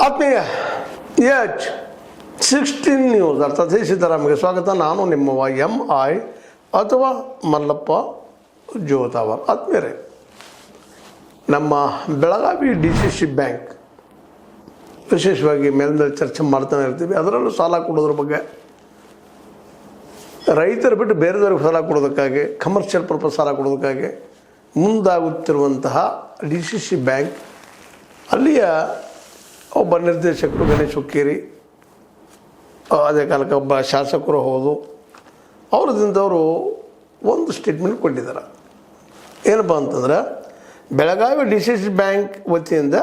ಆತ್ಮೀಯ H16 news ಅರ್ಥಾತ್ ಸಿದ್ದರಾಮಯ್ಯ ಸ್ವಾಗತ. ನಾನು ನಿಮ್ಮವ MI ಅಥವಾ ಮಲ್ಲಪ್ಪ ಜೋತಾವರ್. ಆತ್ಮೀಯರೇ, ನಮ್ಮ ಬೆಳಗಾವಿ DCC ಬ್ಯಾಂಕ್ ವಿಶೇಷವಾಗಿ ಮೇಲಿನಲ್ಲಿ ಚರ್ಚೆ ಮಾಡ್ತಾನೆ ಇರ್ತೀವಿ. ಅದರಲ್ಲೂ ಸಾಲ ಕೊಡೋದ್ರ ಬಗ್ಗೆ, ರೈತರು ಬಿಟ್ಟು ಬೇರೆದವ್ರಿಗೆ ಸಾಲ ಕೊಡೋದಕ್ಕಾಗಿ, ಕಮರ್ಷಿಯಲ್ ಪರ್ಪಸ್ ಸಾಲ ಕೊಡೋದಕ್ಕಾಗಿ ಮುಂದಾಗುತ್ತಿರುವಂತಹ DCC ಬ್ಯಾಂಕ್ ಅಲ್ಲಿಯ ಒಬ್ಬ ನಿರ್ದೇಶಕರು ಗಣೇಶ್ ಹುಕ್ಕೇರಿ, ಅದೇ ಕಾಲಕ್ಕೆ ಒಬ್ಬ ಶಾಸಕರು ಹೌದು, ಅವ್ರದಿಂದವರು ಒಂದು ಸ್ಟೇಟ್ಮೆಂಟ್ ಕೊಟ್ಟಿದ್ದಾರೆ. ಏನಪ್ಪ ಅಂತಂದ್ರೆ, ಬೆಳಗಾವಿ DCC ಬ್ಯಾಂಕ್ ವತಿಯಿಂದ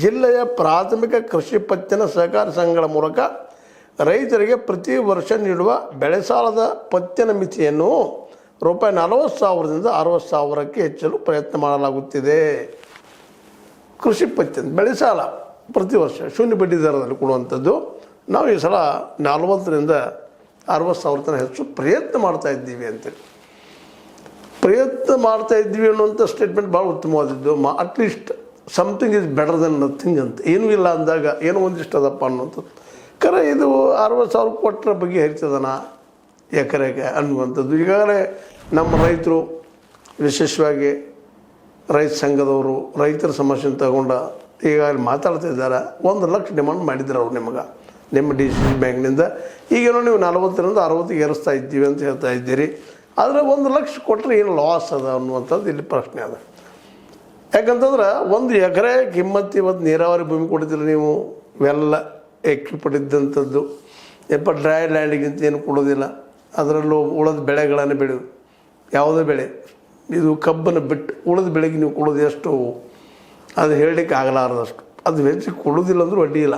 ಜಿಲ್ಲೆಯ ಪ್ರಾಥಮಿಕ ಕೃಷಿ ಪತ್ತಿನ ಸಹಕಾರ ಸಂಘಗಳ ಮೂಲಕ ರೈತರಿಗೆ ಪ್ರತಿ ವರ್ಷ ನೀಡುವ ಬೆಳೆ ಸಾಲದ ಪತ್ತಿನ ಮಿತಿಯನ್ನು ರೂಪಾಯಿ 40,000ದಿಂದ 60,000ಕ್ಕೆ ಹೆಚ್ಚಲು ಪ್ರಯತ್ನ ಮಾಡಲಾಗುತ್ತಿದೆ. ಕೃಷಿ ಪತ್ತಿನ ಬೆಳೆ ಸಾಲ ಪ್ರತಿ ವರ್ಷ ಶೂನ್ಯ ಬಡ್ಡಿ ದರದಲ್ಲಿ ಕೊಡುವಂಥದ್ದು ನಾವು ಈ ಸಲ 40ರಿಂದ 60,000 ತನಕ ಹೆಚ್ಚು ಪ್ರಯತ್ನ ಮಾಡ್ತಾ ಇದ್ದೀವಿ ಅಂತೇಳಿ ಪ್ರಯತ್ನ ಮಾಡ್ತಾ ಇದ್ದೀವಿ ಅನ್ನುವಂಥ ಸ್ಟೇಟ್ಮೆಂಟ್ ಭಾಳ ಉತ್ತಮವಾದದ್ದು. At least something is better than nothing ಅಂತ. ಏನೂ ಇಲ್ಲ ಅಂದಾಗ ಏನೋ ಒಂದಿಷ್ಟು ಅದಪ್ಪ ಅನ್ನುವಂಥದ್ದು. ಕರೆ ಇದು 60,000 ಕೊಟ್ಟರೆ ಬಗ್ಗೆ ಹರಿತದನ ಎಕರೆಗೆ ಅನ್ನುವಂಥದ್ದು. ಈಗಾಗಲೇ ನಮ್ಮ ರೈತರು, ವಿಶೇಷವಾಗಿ ರೈತ ಸಂಘದವರು ರೈತರ ಸಮಸ್ಯೆ ತಗೊಂಡ ಈಗಾಗಲೇ ಮಾತಾಡ್ತಾ ಇದ್ದಾರೆ. 1 ಲಕ್ಷ ಡಿಮಾಂಡ್ ಮಾಡಿದ್ರು ಅವರು ನಿಮ್ಮ DCC ಬ್ಯಾಂಕ್ನಿಂದ. ಈಗೇನೋ ನೀವು 40ರಿಂದ 60ಕ್ಕೆ ಏರಿಸ್ತಾ ಇದ್ದೀವಿ ಅಂತ ಹೇಳ್ತಾ ಇದ್ದೀರಿ. ಆದರೆ 1 ಲಕ್ಷ ಕೊಟ್ಟರೆ ಏನು ಲಾಸ್ ಅದ ಅನ್ನುವಂಥದ್ದು ಇಲ್ಲಿ ಪ್ರಶ್ನೆ ಅದ. ಯಾಕಂತಂದ್ರೆ 1 ಎಕರೆ ಕಿಮ್ಮತ್ತು ಇವತ್ತು ನೀರಾವರಿ ಭೂಮಿ ಕೊಡ್ತೀರಿ ನೀವು, ಇವೆಲ್ಲ ಎಕ್ವಿಪಡಿದ್ದಂಥದ್ದು. ಡ್ರೈ ಲ್ಯಾಂಡಿಗಿಂತ ಏನು ಕೊಡೋದಿಲ್ಲ. ಅದರಲ್ಲೂ ಉಳಿದ ಬೆಳೆಗಳನ್ನು ಬೆಳೆಯೋದು, ಯಾವುದೇ ಬೆಳೆ, ಇದು ಕಬ್ಬನ್ನು ಬಿಟ್ಟು ಉಳಿದ ಬೆಳೆಗೆ ನೀವು ಕೊಡೋದು ಎಷ್ಟು ಅದು ಹೇಳಲಿಕ್ಕೆ ಆಗಲಾರದಷ್ಟು. ಅದು ಹೆಚ್ಚು ಕೊಡೋದಿಲ್ಲ ಅಂದರೂ ಅಡ್ಡಿ ಇಲ್ಲ.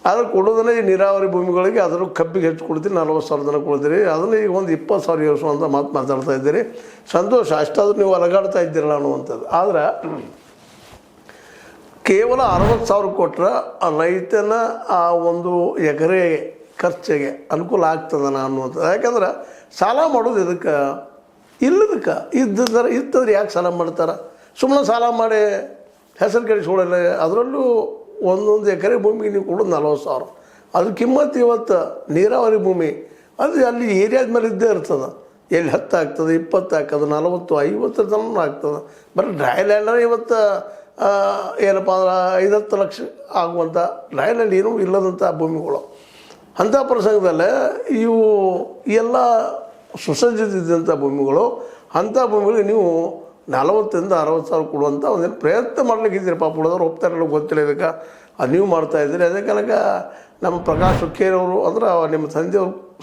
ಆದರೆ ಕೊಡೋದನ್ನೇ ಈ ನೀರಾವರಿ ಭೂಮಿಗಳಿಗೆ ಅದರಲ್ಲೂ ಕಬ್ಬಿಗೆ ಹೆಚ್ಚು ಕೊಡ್ತೀರಿ, 40,000 ತನಕ ಕೊಡ್ತೀರಿ. ಅದನ್ನು ಈಗ ಒಂದು 20,000 ಏರಿಸು ಅಂತ ಮಾತಾಡ್ತಾ ಇದ್ದೀರಿ. ಸಂತೋಷ, ಅಷ್ಟಾದರೂ ನೀವು ಅಲಗಾಡ್ತಾ ಇದ್ದೀರಲ್ಲ ಅನ್ನುವಂಥದ್ದು. ಆದರೆ ಕೇವಲ 60,000 ಕೊಟ್ಟರೆ ರೈತನ ಆ ಒಂದು ಎಕರೆ ಖರ್ಚಿಗೆ ಅನುಕೂಲ ಆಗ್ತದನ ಅನ್ನುವಂಥದ್ದು. ಯಾಕಂದ್ರೆ ಸಾಲ ಮಾಡೋದು ಇದಕ್ಕೆ ಇಲ್ಲದಕ್ಕೆ ಇತ್ತಂದ್ರೆ ಯಾಕೆ ಸಾಲ ಮಾಡ್ತಾರೆ? ಸುಮ್ಮನೆ ಸಾಲ ಮಾಡಿ ಹೆಸರು ಕೆಡಿಸ್ಕೊಳ್ಳಲ್ಲ. ಅದರಲ್ಲೂ ಒಂದೊಂದು ಎಕರೆ ಭೂಮಿಗೆ ನೀವು ಕೊಡೋದು 40,000. ಅದು ಕಿಮ್ಮತ್ತು ಇವತ್ತು ನೀರಾವರಿ ಭೂಮಿ ಅದು ಅಲ್ಲಿ ಏರಿಯಾದ ಮೇಲೆ ಇದ್ದೇ ಇರ್ತದೆ. ಎಲ್ಲಿ 10 ಆಗ್ತದೆ, 20 ಆಗ್ತದೆ, 40, 50 ತನಕ ಆಗ್ತದೆ. ಬರೀ ಡ್ರೈ ಲ್ಯಾಂಡಲ್ಲಿ ಇವತ್ತು ಏನಪ್ಪ ಅಂದ್ರೆ 5-10 ಲಕ್ಷ ಆಗುವಂಥ ಡ್ರೈ ಲ್ಯಾಂಡ್ ಏನೂ ಇಲ್ಲದಂಥ ಭೂಮಿಗಳು. ಅಂಥ ಪ್ರಸಂಗದಲ್ಲೇ ಇವು ಎಲ್ಲ ಸುಸಜ್ಜಿತ ಭೂಮಿಗಳು, ಅಂಥ ಭೂಮಿಗಳಿಗೆ ನೀವು 40ರಿಂದ 60,000 ಕೊಡುವಂಥ ಒಂದೇನು ಪ್ರಯತ್ನ ಮಾಡ್ಲಿಕ್ಕಿದ್ದೀರಿ. ಪಾಪ ಉಳಿದವ್ರು ಹೋಗ್ತಾರಲ್ಲ, ಗೊತ್ತಿಲ್ಲ ಇದಕ್ಕೆ. ಅದು ನೀವು ಮಾಡ್ತಾಯಿದ್ದೀರಿ. ಅದೇ ಕಾಲಕ್ಕೆ ನಮ್ಮ ಪ್ರಕಾಶ್ ಹುಕ್ಕೇರವರು ಅಂದ್ರೆ ನಿಮ್ಮ ತಂದೆಯವರು